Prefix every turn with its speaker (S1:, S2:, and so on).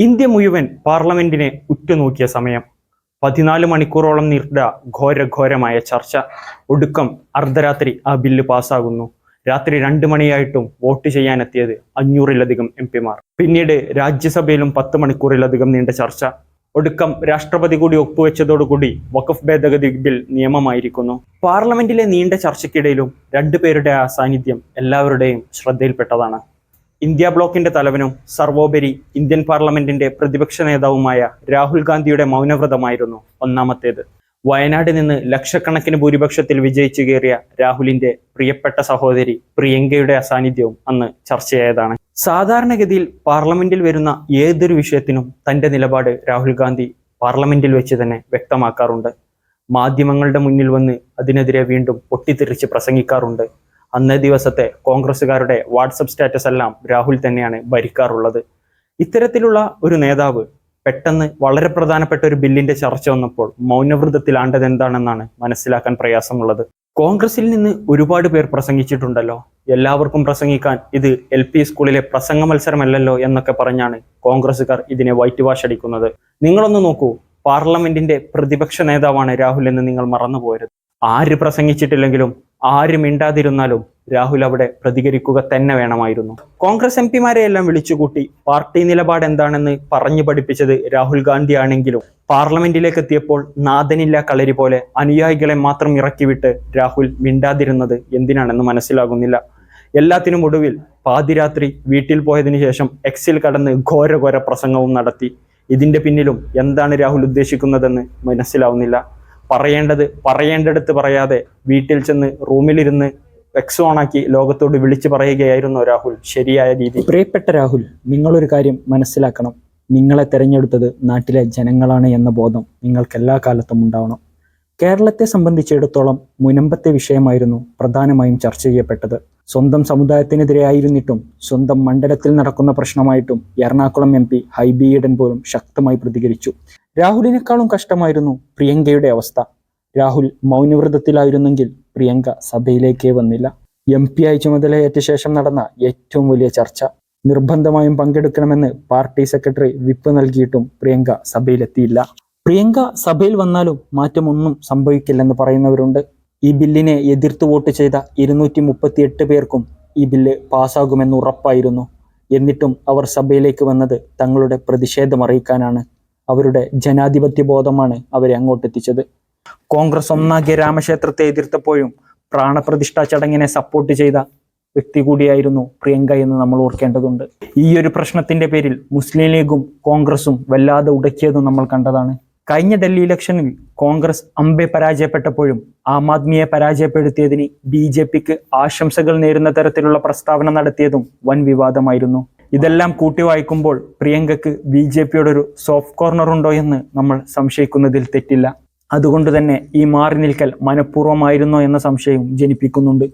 S1: India മുഴുവൻ പാർലമെന്റിനെ ഉറ്റുനോക്കിയ സമയം. 14 മണിക്കൂറോളം നീണ്ട ഘോരഘോരമായ ചർച്ച. ഒടുക്കം അർദ്ധരാത്രി ആ ബില്ല് പാസ്സാകുന്നു. രാത്രി 2 മണിയായിട്ടും വോട്ട് ചെയ്യാനെത്തിയത് 500-ലധികം എംപിമാർ. പിന്നീട് രാജ്യസഭയിലും 10 മണിക്കൂറിലധികം നീണ്ട ചർച്ച. ഒടുക്കം രാഷ്ട്രപതി കൂടി ഒപ്പുവെച്ചതോടുകൂടി വഖഫ് ഭേദഗതി ബിൽ നിയമമായിരിക്കുന്നു. പാർലമെന്റിലെ നീണ്ട ചർച്ചയ്ക്കിടയിലും 2 പേരുടെ സാന്നിധ്യം എല്ലാവരുടെയും ശ്രദ്ധയിൽപ്പെട്ടതാണ്. ഇന്ത്യ ബ്ലോക്കിന്റെ തലവനും സർവോപരി ഇന്ത്യൻ പാർലമെന്റിന്റെ പ്രതിപക്ഷ നേതാവുമായ രാഹുൽ ഗാന്ധിയുടെ മൗനവ്രതമായിരുന്നു ഒന്നാമത്തേത്. വയനാട് നിന്ന് ലക്ഷക്കണക്കിന് ഭൂരിപക്ഷത്തിൽ വിജയിച്ചു കയറിയ രാഹുലിന്റെ പ്രിയപ്പെട്ട സഹോദരി പ്രിയങ്കയുടെ അസാന്നിധ്യവും അന്ന് ചർച്ചയായതാണ്. സാധാരണഗതിയിൽ പാർലമെന്റിൽ വരുന്ന ഏതൊരു വിഷയത്തിനും തന്റെ നിലപാട് രാഹുൽ ഗാന്ധി പാർലമെന്റിൽ വെച്ച് തന്നെ വ്യക്തമാക്കാറുണ്ട്. മാധ്യമങ്ങളുടെ മുന്നിൽ വന്ന് അതിനെതിരെ വീണ്ടും പൊട്ടിത്തെറിച്ച് പ്രസംഗിക്കാറുണ്ട്. അന്നേ ദിവസത്തെ കോൺഗ്രസ്സുകാരുടെ വാട്സപ്പ് സ്റ്റാറ്റസ് എല്ലാം രാഹുൽ തന്നെയാണ് ഭരിക്കാറുള്ളത്. ഇത്തരത്തിലുള്ള ഒരു നേതാവ് പെട്ടെന്ന് വളരെ പ്രധാനപ്പെട്ട ഒരു ബില്ലിന്റെ ചർച്ച വന്നപ്പോൾ മൗനവ്രതത്തിലാണ്ടത് എന്താണെന്നാണ് മനസ്സിലാക്കാൻ പ്രയാസമുള്ളത്. കോൺഗ്രസിൽ നിന്ന് ഒരുപാട് പേർ പ്രസംഗിച്ചിട്ടുണ്ടല്ലോ, എല്ലാവർക്കും പ്രസംഗിക്കാൻ ഇത് LP സ്കൂളിലെ പ്രസംഗ മത്സരമല്ലല്ലോ എന്നൊക്കെ പറഞ്ഞാണ് കോൺഗ്രസ്സുകാർ ഇതിനെ വൈറ്റ് വാഷ് അടിക്കുന്നത്. നിങ്ങളൊന്ന് നോക്കൂ, പാർലമെന്റിന്റെ പ്രതിപക്ഷ നേതാവാണ് രാഹുൽ എന്ന് നിങ്ങൾ മറന്നുപോകരുത്. ആര് പ്രസംഗിച്ചിട്ടില്ലെങ്കിലും ആര് മിണ്ടാതിരുന്നാലും രാഹുൽ അവിടെ പ്രതികരിക്കുക തന്നെ വേണമായിരുന്നു. കോൺഗ്രസ് MPമാരെ എല്ലാം വിളിച്ചുകൂട്ടി പാർട്ടി നിലപാട് എന്താണെന്ന് പറഞ്ഞു പഠിപ്പിച്ചത് രാഹുൽ ഗാന്ധി ആണെങ്കിലും പാർലമെന്റിലേക്ക് എത്തിയപ്പോൾ നാഥനില്ല കളരി പോലെ അനുയായികളെ മാത്രം ഇറക്കിവിട്ട് രാഹുൽ മിണ്ടാതിരുന്നത് എന്തിനാണെന്ന് മനസ്സിലാകുന്നില്ല. എല്ലാത്തിനും ഒടുവിൽ പാതിരാത്രി വീട്ടിൽ പോയതിനു ശേഷം എക്സിൽ കടന്ന് ഘോര പ്രസംഗവും നടത്തി. ഇതിന്റെ പിന്നിലും എന്താണ് രാഹുൽ ഉദ്ദേശിക്കുന്നതെന്ന് മനസ്സിലാവുന്നില്ല. പറയേണ്ടടുത്ത് പറയാതെ വീട്ടിൽ ചെന്ന് റൂമിലിരുന്ന് എക്സ് ഓണാക്കി ലോകത്തോട് വിളിച്ചു പറയുകയായിരുന്നു രാഹുൽ ശരിയായ രീതി.
S2: പ്രിയപ്പെട്ട രാഹുൽ, നിങ്ങളൊരു കാര്യം മനസ്സിലാക്കണം. നിങ്ങളെ തെരഞ്ഞെടുത്തത് നാട്ടിലെ ജനങ്ങളാണ് എന്ന ബോധം നിങ്ങൾക്ക് എല്ലാ കാലത്തും ഉണ്ടാവണം. കേരളത്തെ സംബന്ധിച്ചിടത്തോളം മുനമ്പത്തെ വിഷയമായിരുന്നു പ്രധാനമായും ചർച്ച ചെയ്യപ്പെട്ടത്. സ്വന്തം സമുദായത്തിനെതിരെ ആയിരുന്നിട്ടും സ്വന്തം മണ്ഡലത്തിൽ നടക്കുന്ന പ്രശ്നമായിട്ടും എറണാകുളം MP ഹൈബി ഈഡൻ പോലും ശക്തമായി പ്രതികരിച്ചു. രാഹുലിനേക്കാളും കഷ്ടമായിരുന്നു പ്രിയങ്കയുടെ അവസ്ഥ. രാഹുൽ മൗനവ്രതത്തിലായിരുന്നെങ്കിൽ പ്രിയങ്ക സഭയിലേക്കേ വന്നില്ല. MP ആയി ചുമതലയേറ്റ ശേഷം നടന്ന ഏറ്റവും വലിയ ചർച്ച. നിർബന്ധമായും പങ്കെടുക്കണമെന്ന് പാർട്ടി സെക്രട്ടറി വിപ്പ് നൽകിയിട്ടും പ്രിയങ്ക സഭയിലെത്തിയില്ല. പ്രിയങ്ക സഭയിൽ വന്നാലും മാറ്റമൊന്നും സംഭവിക്കില്ലെന്ന് പറയുന്നവരുണ്ട്. ഈ ബില്ലിനെ എതിർത്ത് വോട്ട് ചെയ്ത 238 പേർക്കും ഈ ബില്ല് പാസ്സാകുമെന്ന് ഉറപ്പായിരുന്നു. എന്നിട്ടും അവർ സഭയിലേക്ക് വന്നത് തങ്ങളുടെ പ്രതിഷേധം അറിയിക്കാനാണ്. അവരുടെ ജനാധിപത്യ ബോധമാണ് അവരെ അങ്ങോട്ടെത്തിച്ചത്. കോൺഗ്രസ് ഒന്നാകെ രാമക്ഷേത്രത്തെ എതിർത്തപ്പോഴും പ്രാണപ്രതിഷ്ഠാ ചടങ്ങിനെ സപ്പോർട്ട് ചെയ്ത വ്യക്തി കൂടിയായിരുന്നു പ്രിയങ്ക എന്ന് നമ്മൾ ഓർക്കേണ്ടതുണ്ട്. ഈ ഒരു പ്രശ്നത്തിന്റെ പേരിൽ മുസ്ലിം ലീഗും കോൺഗ്രസും വല്ലാതെ ഉടക്കിയതും നമ്മൾ കണ്ടതാണ്. കഴിഞ്ഞ ഡൽഹി ഇലക്ഷനിൽ കോൺഗ്രസ് അമ്പെ പരാജയപ്പെട്ടപ്പോഴും ആം ആദ്മിയെ പരാജയപ്പെടുത്തിയതിന് BJPക്ക് ആശംസകൾ നേരുന്ന തരത്തിലുള്ള പ്രസ്താവന നടത്തിയതും വൻ വിവാദമായിരുന്നു. ഇതെല്ലാം കൂട്ടി വായിക്കുമ്പോൾ പ്രിയങ്കയ്ക്ക് BJPയോടൊരു സോഫ്റ്റ് കോർണർ ഉണ്ടോ എന്ന് നമ്മൾ സംശയിക്കുന്നതിൽ തെറ്റില്ല. അതുകൊണ്ട് തന്നെ ഈ മാറി നിൽക്കൽ മനഃപൂർവ്വമായിരുന്നോ എന്ന സംശയവും ജനിപ്പിക്കുന്നുണ്ട്.